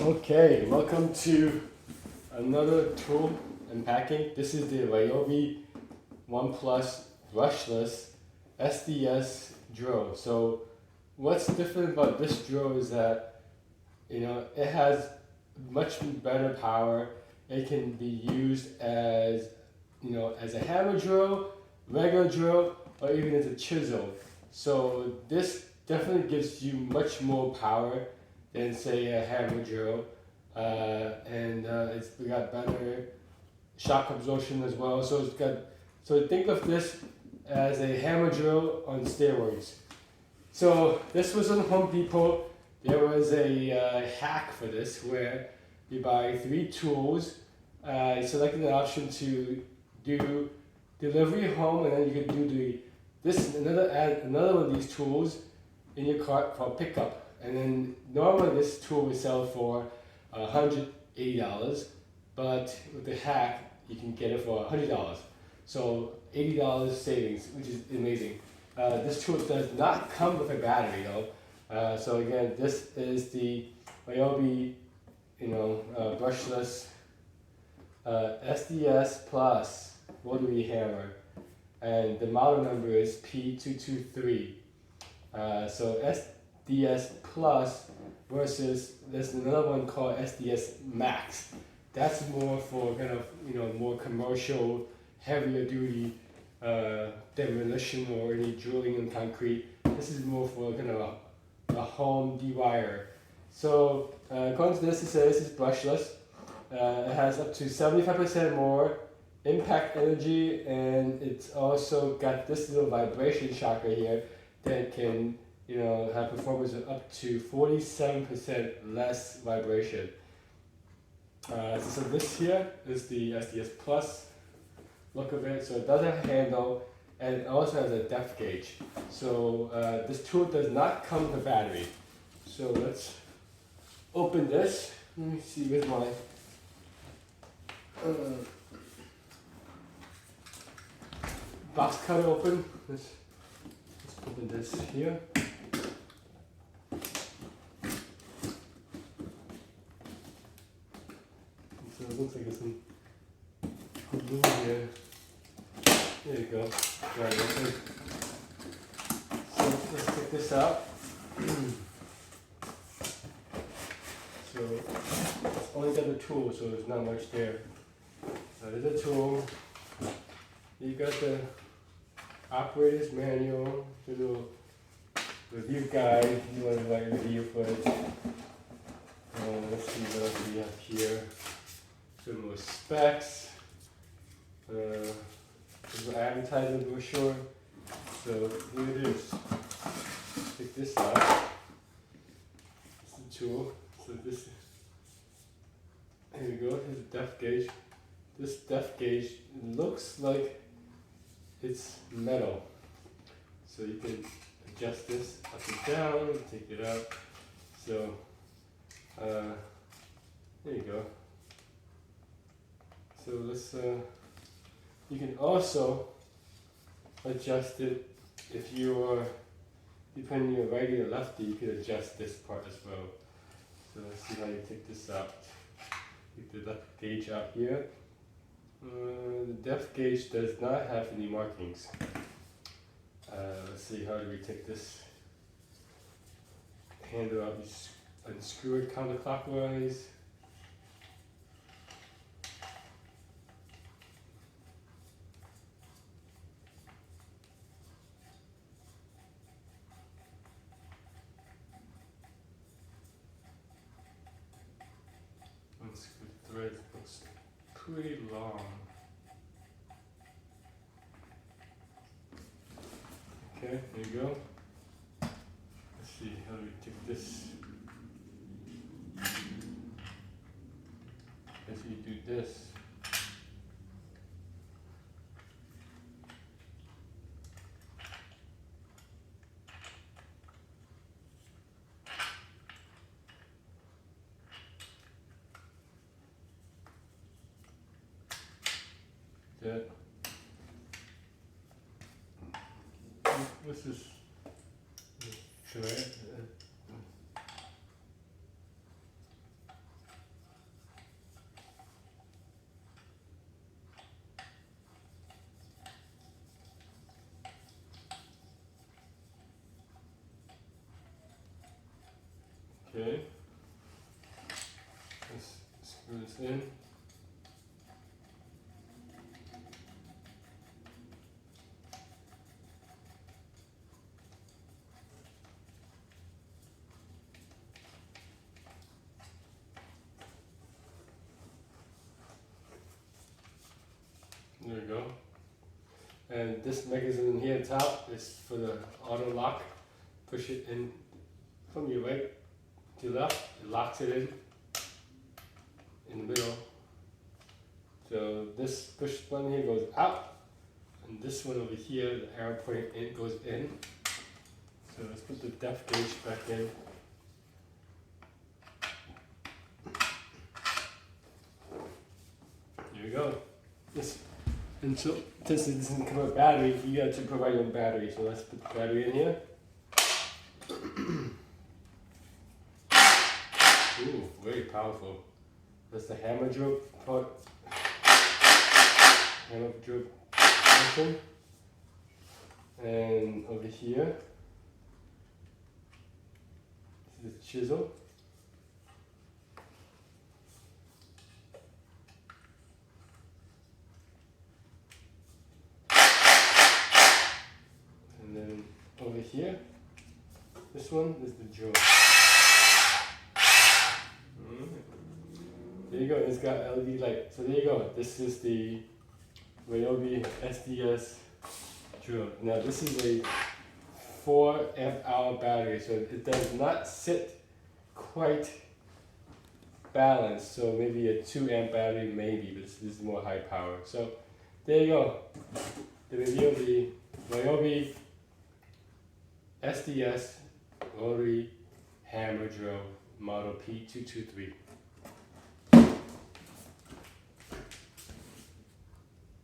Okay, welcome to another tool unpacking. This is the RYOBI One Plus Brushless SDS drill. So what's different about this drill is that it has much better power. It can be used as as a hammer drill, regular drill, or even as a chisel. So this definitely gives you much more power than say a hammer drill, it's got better shock absorption as well. So think of this as a hammer drill on steroids. So this was on Home Depot. There was a hack for this where you buy 3 tools. Selected the option to do delivery home, and then you can do another one of these tools in your cart for pickup. And then normally this tool would sell for $180, but with the hack you can get it for $100. So $80 savings, which is amazing. This tool does not come with a battery though. So again, this is the RYOBI, brushless SDS-Plus Rotary hammer, and the model number is P223. So SDS-Plus versus there's another one called SDS-Max. That's more for kind of more commercial, heavier duty demolition or any drilling in concrete. This is more for kind of a home dewire. So according to this, it says this is brushless. It has up to 75% more impact energy, and it's also got this little vibration shocker here that can have performance of up to 47% less vibration. So this here is the SDS Plus look of it. So it does have a handle, and it also has a depth gauge. So this tool does not come with a battery. So let's open this. Let me see with my box cutter open. Let's open this here. So it looks like there's some glue here. There you go. Right, okay. So let's take this out. So it's only got the tool, so there's not much there. There's a tool. You got the operator's manual, the little review guide. You want to write a review for it. Let's see what else we have here. Some more specs. There's an advertising brochure. So here it is. Take this out. It's the tool. So this. Here we go. Here's the depth gauge. This depth gauge looks like it's metal. So you can adjust this up and down, take it out. So there you go. So let's you can also adjust it if you're, depending on your righty or lefty, you can adjust this part as well. So let's see how you take this out. Take the depth gauge out here. The depth gauge does not have any markings. Let's see, how do we take this handle out? You unscrew it counterclockwise. Unscrew the thread. Looks pretty long. Okay, there you go. Let's see, how do we take this? If you do this, that. What's this? Thread. Okay. Let's screw this in. There we go. And this mechanism here at the top is for the auto lock. Push it in from your right to left, it locks it in the middle. So this push button here goes out, and this one over here, the arrow pointing in, goes in. So let's put the depth gauge back in. Here we go. This, and so since it doesn't come with battery, you got to provide your own battery. So let's put the battery in here. Ooh, very powerful. That's the hammer drill part. Hammer drill function. And over here, this is the chisel. And then over here, this one is the drill. There you go, it's got LED light. So there you go, this is the RYOBI SDS drill. Now this is a 4 amp hour battery, so it does not sit quite balanced. So maybe a 2 amp battery, maybe, but this is more high power. So there you go, the review of the RYOBI SDS Rotary Hammer Drill model P223.